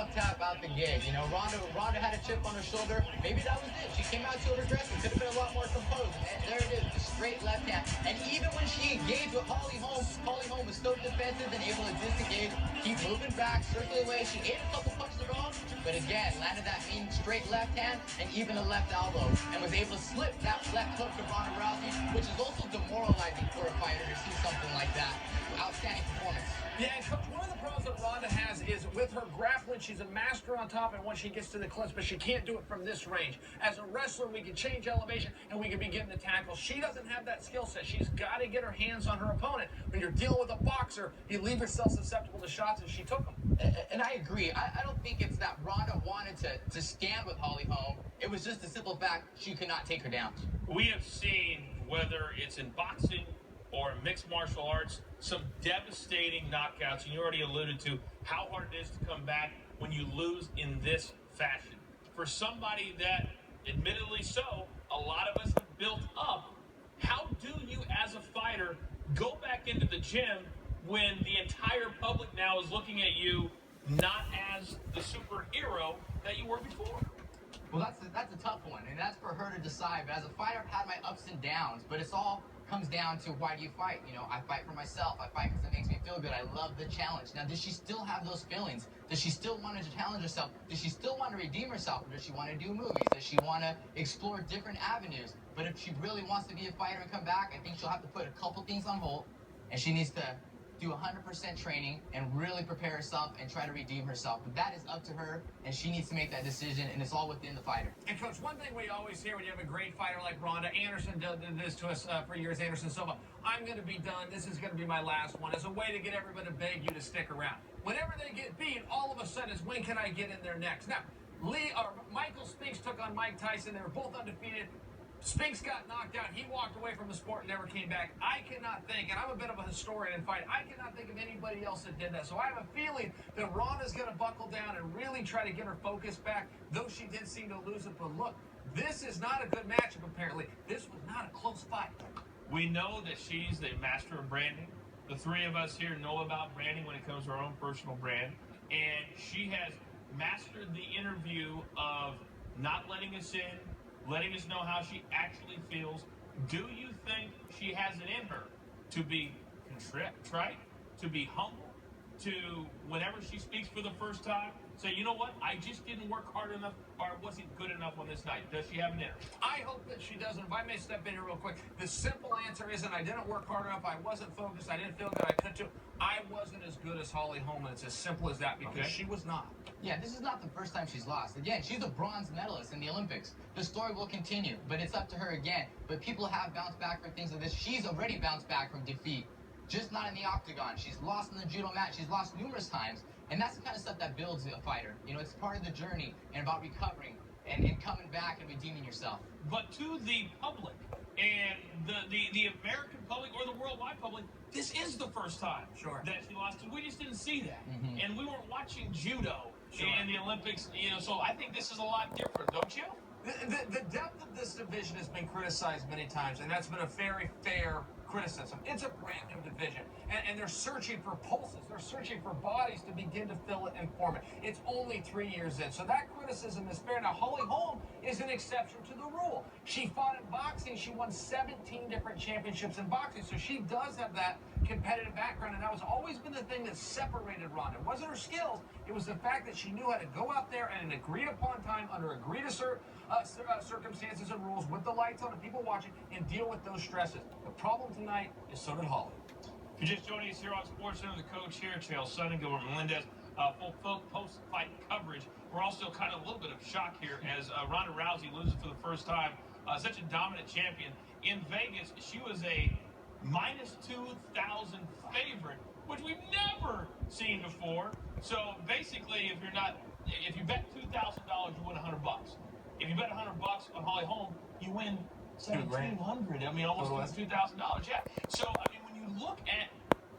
left tap out the gate. You know, Rhonda had a chip on her shoulder. Maybe that was it. She came out too aggressive. Could have been a lot more composed. And there it is, the straight left hand. And even when she engaged with Holly Holm was still defensive and able to disengage, keep moving back, circle away. She ate a couple punches wrong, but again, landed that mean straight left hand and even a left elbow, and was able to slip that left hook to Rhonda Rousey, which is also demoralizing for a fighter to see something like that. Outstanding performance. Yeah, and Coach, one of the problems that Rhonda has is with her grappling, she's a master on top and once she gets to the clinch, but she can't do it from this range. As a wrestler, we can change elevation and we can be getting the tackle. She doesn't have that skill set. She's got to get her hands on her opponent. When you're dealing with a boxer, you leave yourself susceptible to shots, and she took them. And I agree. I don't think it's that Rhonda wanted to stand with Holly Holm. It was just a simple fact she could not take her down. We have seen, whether it's in boxing or mixed martial arts, some devastating knockouts, and you already alluded to how hard it is to come back when you lose in this fashion. For somebody that, admittedly so, a lot of us have built up, how do you as a fighter go back into the gym when the entire public now is looking at you not as the superhero that you were before? Well, that's a tough one, and that's for her to decide. But as a fighter, I've had my ups and downs, but it's all comes down to why do you fight? You know, I fight for myself. I fight because it makes me feel good. I love the challenge. Now, does she still have those feelings? Does she still want to challenge herself? Does she still want to redeem herself? Or does she want to do movies? Does she want to explore different avenues? But if she really wants to be a fighter and come back, I think she'll have to put a couple things on hold, and she needs to do 100% training and really prepare herself and try to redeem herself. But that is up to her, and she needs to make that decision, and it's all within the fighter. And Coach, one thing we always hear when you have a great fighter like Rhonda, Anderson did this to us for years, Anderson Silva, I'm going to be done, this is going to be my last one, as a way to get everybody to beg you to stick around. Whenever they get beat, all of a sudden it's when can I get in there next? Now, Michael Spinks took on Mike Tyson, they were both undefeated. Spinks got knocked out. He walked away from the sport and never came back. I cannot think, and I'm a bit of a historian in fight, I cannot think of anybody else that did that. So I have a feeling that Rhonda's going to buckle down and really try to get her focus back, though she did seem to lose it. But look, this is not a good matchup, apparently. This was not a close fight. We know that she's the master of branding. The three of us here know about branding when it comes to our own personal brand. And she has mastered the interview of not letting us in, letting us know how she actually feels. Do you think she has it in her to be contrite, to be humble, to, whenever she speaks for the first time, say, you know what, I just didn't work hard enough, or I wasn't good enough on this night? Does she have it in her? I hope that she doesn't. If I may step in here real quick, the simple answer isn't I didn't work hard enough, I wasn't focused, I didn't feel good, I couldn't do. I wasn't as good as Holly Holm, and it's as simple as that, because she was not. Yeah, this is not the first time she's lost. Again, she's a bronze medalist in the Olympics. The story will continue, but it's up to her again. But people have bounced back from things like this. She's already bounced back from defeat, just not in the octagon. She's lost in the judo match. She's lost numerous times, and that's the kind of stuff that builds a fighter. You know, it's part of the journey and about recovering and coming back and redeeming yourself. But to the public and the American public or the worldwide public, this is the first time that she lost. We just didn't see that. And we weren't watching judo in the Olympics, you know, so I think this is a lot different, don't you? The depth of this division has been criticized many times, and that's been a very fair criticism. It's a brand new division, and they're searching for pulses. They're searching for bodies to begin to fill it and form it. It's only 3 years in, so that criticism is fair. Now, Holly Holm is an exception to the rule. She fought in boxing. She won 17 different championships in boxing, so she does have that competitive background, and that was always been the thing that separated Rhonda. It wasn't her skills. It was the fact that she knew how to go out there and an agreed-upon time under circumstances and rules with the lights on and people watching and deal with those stresses. The problem tonight is so did Holly. If you're just joining us here on SportsCenter, the coach here, Chael Sonnen, Gilbert Melendez, full post-fight coverage. We're also kind of a little bit of shock here as Rhonda Rousey loses for the first time. Such a dominant champion. In Vegas, she was a minus 2,000 favorite, which we've never seen before. So basically, if you bet $2,000, you win $100. If you bet $100 on Holly Holm, you win $1,700. I mean, almost $2,000. Yeah. So I mean, when you look at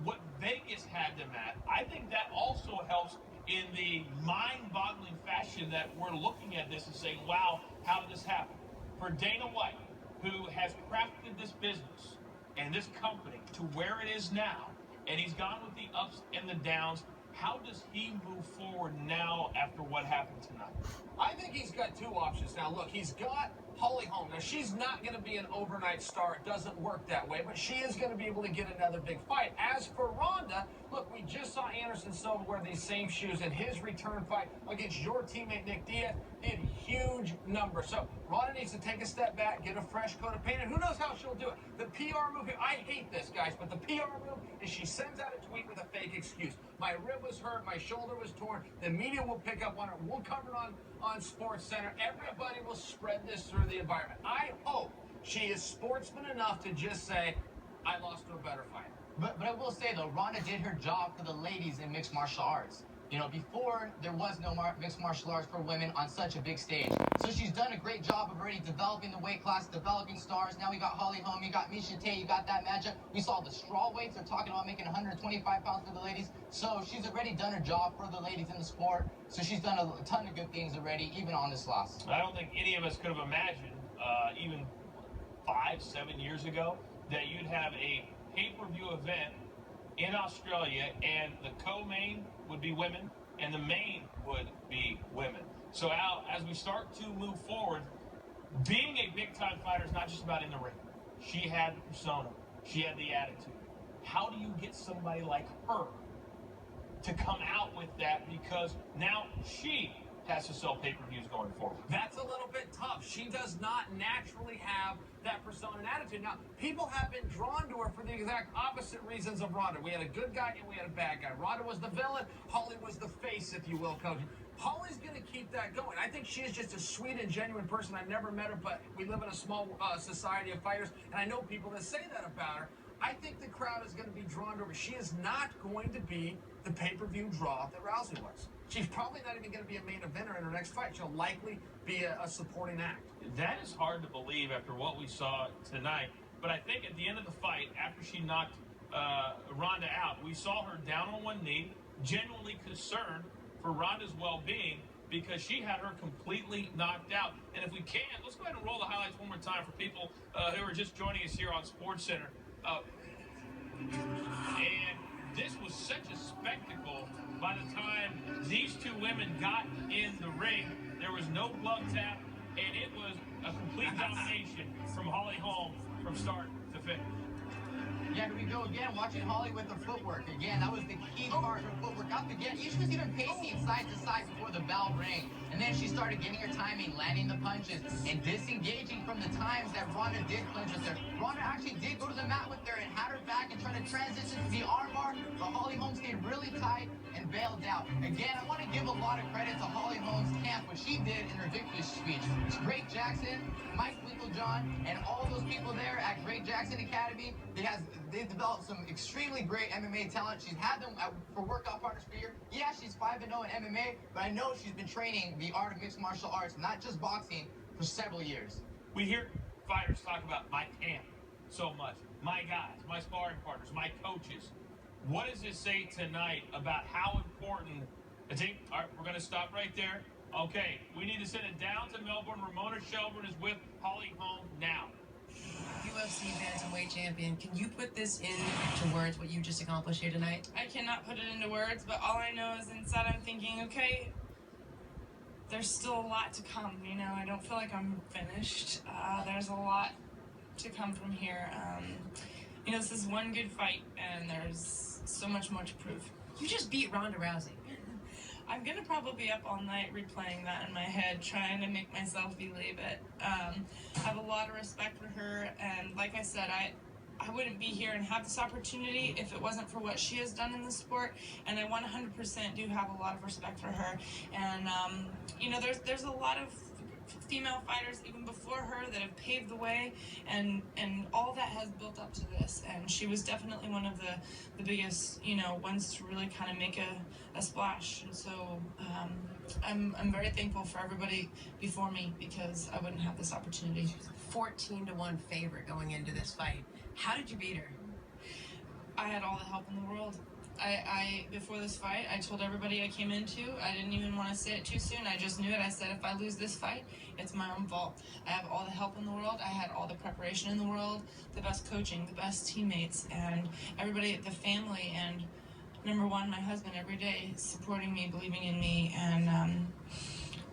what Vegas had them at, I think that also helps in the mind-boggling fashion that we're looking at this and saying, wow, how did this happen? For Dana White, who has crafted this business and this company to where it is now, and he's gone with the ups and the downs, How does he move forward now after what happened tonight? I think he's got two options now. Look, he's got Holly Holm. Now, she's not going to be an overnight star. It doesn't work that way, but she is going to be able to get another big fight. As for Rhonda, look, we just saw Anderson Silva wear these same shoes in his return fight against your teammate Nick Diaz. Did huge numbers. So Rhonda needs to take a step back, get a fresh coat of paint, and who knows how she'll do it. The PR move here, I hate this, guys, but the PR move is she sends out a tweet with a fake excuse. My rib was hurt, my shoulder was torn. The media will pick up on it. We'll cover it on Sports Center. Everybody will spread this through the environment. I hope she is sportsman enough to just say, I lost to a better fighter. But I will say, though, Rhonda did her job for the ladies in mixed martial arts. You know, before, there was no mixed martial arts for women on such a big stage. So she's done a great job of already developing the weight class, developing stars. Now we got Holly Holm, you got Misha Tate, you got that matchup. We saw the straw weights. They're talking about making 125 pounds for the ladies. So she's already done her job for the ladies in the sport. So she's done a ton of good things already, even on this loss. I don't think any of us could have imagined, even 5-7 years ago, that you'd have a pay-per-view event in Australia, and the co-main would be women, and the main would be women. So, Al, as we start to move forward, being a big-time fighter is not just about in the ring. She had the persona. She had the attitude. How do you get somebody like her to come out with that? Because now she has to sell pay-per-views going forward. That's a little bit tough. She does not naturally have that persona and attitude. Now, people have been drawn to her for the exact opposite reasons of Rhonda. We had a good guy and we had a bad guy. Rhonda was the villain. Holly was the face, if you will, Coach. Holly's going to keep that going. I think she is just a sweet and genuine person. I've never met her, but we live in a small society of fighters, and I know people that say that about her. I think the crowd is going to be drawn to her. She is not going to be the pay-per-view draw that Rousey was. She's probably not even going to be a main eventer in her next fight. She'll likely be a supporting act. That is hard to believe after what we saw tonight. But I think at the end of the fight, after she knocked Rhonda out, we saw her down on one knee, genuinely concerned for Rhonda's well-being because she had her completely knocked out. And if we can, let's go ahead and roll the highlights one more time for people who are just joining us here on Sports Center. And this was such a spectacle. By the time these two women got in the ring, there was no glove tap, and it was a complete domination from Holly Holm from start to finish. Yeah, here we go again, watching Holly with her footwork. Again, that was the key part of her footwork. Not forget, she was even pacing side to side before the bell rang. And then she started getting her timing, landing the punches, and disengaging from the times that Rhonda did clinch with her. Rhonda actually did go to the mat with her and had her back and tried to transition to the armbar, but Holly Holm stayed really tight and bailed out. Again, I want to give a lot of credit to Holly Holm's camp, what she did in her victory speech. Greg Jackson, Mike Winklejohn, and all those people there at Greg Jackson Academy, they've developed some extremely great MMA talent. She's had them for workout partners for a year. Yeah, she's 5-0 in MMA, but I know she's been training the art of mixed martial arts, not just boxing, for several years. We hear fighters talk about my camp so much. My guys, my sparring partners, my coaches. What does this say tonight about how important the team? All right, we're going to stop right there. Okay, we need to send it down to Melbourne. Ramona Shelburne is with Holly Holm now. UFC bantamweight champion, can you put this into words, what you just accomplished here tonight? I cannot put it into words, but all I know is inside I'm thinking, okay, there's still a lot to come, you know. I don't feel like I'm finished. There's a lot to come from here. You know, this is one good fight, and there's so much more to prove. You just beat Rhonda Rousey. I'm gonna probably be up all night replaying that in my head, trying to make myself believe it. I have a lot of respect for her, and like I said, I wouldn't be here and have this opportunity if it wasn't for what she has done in the sport, and I 100% do have a lot of respect for her. And you know, there's a lot of female fighters even before her that have paved the way, and all that has built up to this, and she was definitely one of the biggest, you know, ones to really kind of make a splash. And so I'm very thankful for everybody before me, because I wouldn't have this opportunity. 14-1 favorite going into this fight. How did you beat her? I had all the help in the world. I before this fight, I told everybody I came into, I didn't even want to say it too soon. I just knew it. I said, if I lose this fight, it's my own fault. I have all the help in the world. I had all the preparation in the world, the best coaching, the best teammates, and everybody, the family, and number one, my husband every day supporting me, believing in me, and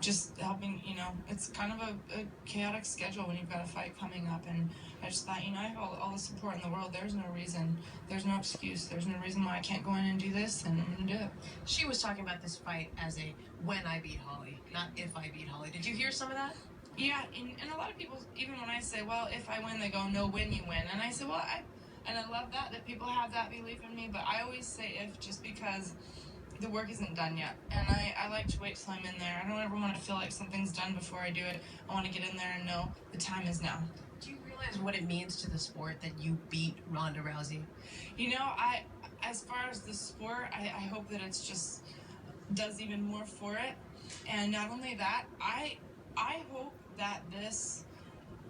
just helping. It's kind of a chaotic schedule when you've got a fight coming up, and I just thought, I have all the support in the world. There's no reason, there's no excuse, there's no reason why I can't go in and do this, and I'm going to do it. She was talking about this fight as a when I beat Holly, not if I beat Holly. Did you hear some of that? Yeah, and a lot of people, even when I say, well, if I win, they go, no, when you win. And I say, well, I love that people have that belief in me, but I always say if, just because the work isn't done yet. And I like to wait till I'm in there. I don't ever want to feel like something's done before I do it. I want to get in there and know the time is now. Do you realize what it means to the sport that you beat Rhonda Rousey? As far as the sport, I hope that it's just does even more for it. And not only that, I hope that this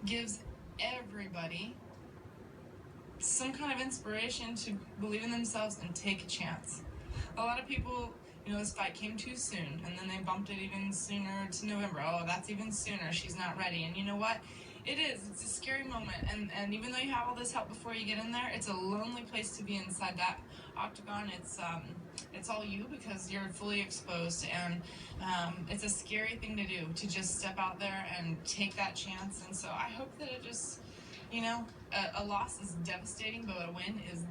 gives everybody some kind of inspiration to believe in themselves and take a chance. A lot of people, this fight came too soon, and then they bumped it even sooner to November. Oh, that's even sooner. She's not ready. And you know what? It is. It's a scary moment. And even though you have all this help before you get in there, it's a lonely place to be inside that octagon. It's all you because you're fully exposed, and it's a scary thing to do, to just step out there and take that chance. And so I hope that it just, a loss is devastating, but a win is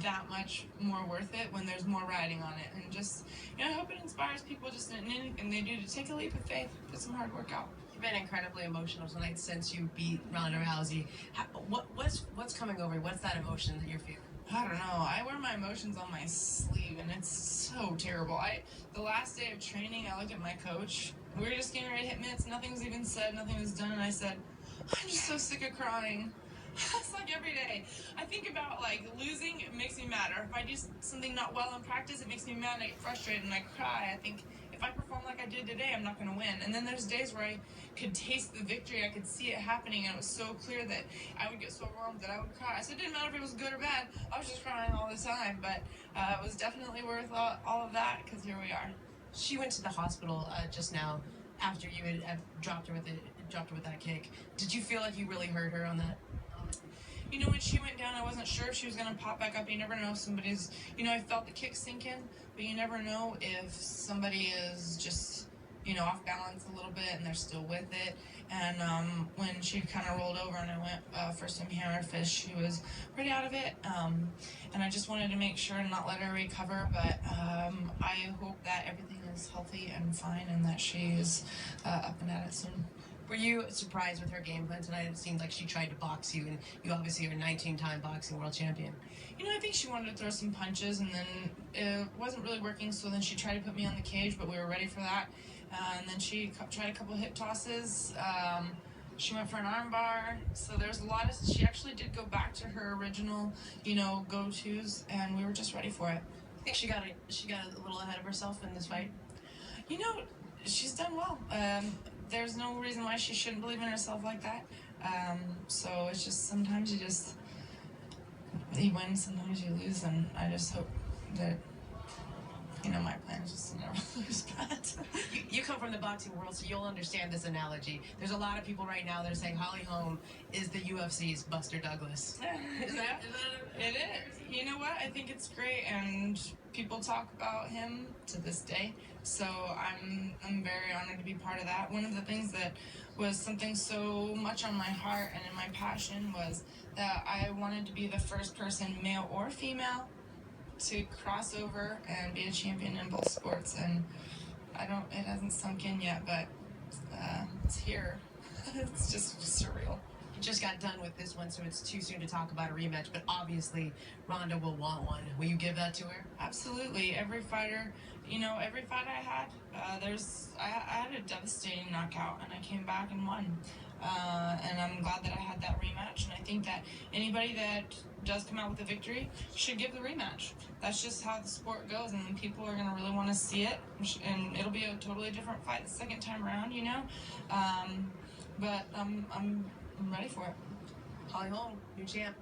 that much more worth it when there's more riding on it. And just, I hope it inspires people just in anything they do to take a leap of faith, put some hard work out. You've been incredibly emotional tonight since you beat Rhonda Rousey. What's coming over you? What's that emotion that you're feeling? I don't know. I wear my emotions on my sleeve, and it's so terrible. The last day of training, I looked at my coach. We were just getting ready to hit mitts. Nothing was even said. Nothing was done. And I said, I'm just so sick of crying. It's like every day. I think about losing, it makes me mad. Or if I do something not well in practice, it makes me mad and I get frustrated and I cry. I think if I perform like I did today, I'm not going to win. And then there's days where I could taste the victory. I could see it happening, and it was so clear that I would get so wrong that I would cry. So it didn't matter if it was good or bad. I was just crying all the time. But it was definitely worth all of that, because here we are. She went to the hospital just now after you had dropped her with that kick. Did you feel like you really hurt her on that? When she went down, I wasn't sure if she was going to pop back up. You never know if somebody's, I felt the kick sink in, but you never know if somebody is just, off balance a little bit and they're still with it. And when she kind of rolled over and I went for some hammerfish, she was pretty out of it. And I just wanted to make sure and not let her recover. But I hope that everything is healthy and fine and that she's up and at it soon. Were you surprised with her game plan tonight? It seemed like she tried to box you, and you obviously are a 19-time boxing world champion. I think she wanted to throw some punches, and then it wasn't really working, so then she tried to put me on the cage, but we were ready for that. And then she tried a couple hip tosses. She went for an arm bar. So there's a lot of... She actually did go back to her original, go-tos, and we were just ready for it. I think she got a little ahead of herself in this fight. She's done well. There's no reason why she shouldn't believe in herself like that. So it's just sometimes you win, sometimes you lose, and I just hope that, my plan is just to never lose. But you come from the boxing world, so you'll understand this analogy. There's a lot of people right now that are saying Holly Holm is the UFC's Buster Douglas. It is. You know what? I think it's great, and people talk about him to this day. So I'm very honored to be part of that. One of the things that was something so much on my heart and in my passion was that I wanted to be the first person, male or female, to cross over and be a champion in both sports. And it hasn't sunk in yet, but it's here. It's just surreal. You just got done with this one, so it's too soon to talk about a rematch, but obviously Rhonda will want one. Will you give that to her? Absolutely. Every fighter, every fight I had, I had a devastating knockout, and I came back and won. And I'm glad that I had that rematch, and I think that anybody that does come out with a victory should give the rematch. That's just how the sport goes, and people are going to really want to see it, and it'll be a totally different fight the second time around, But I'm ready for it. Holly Holm, new champ.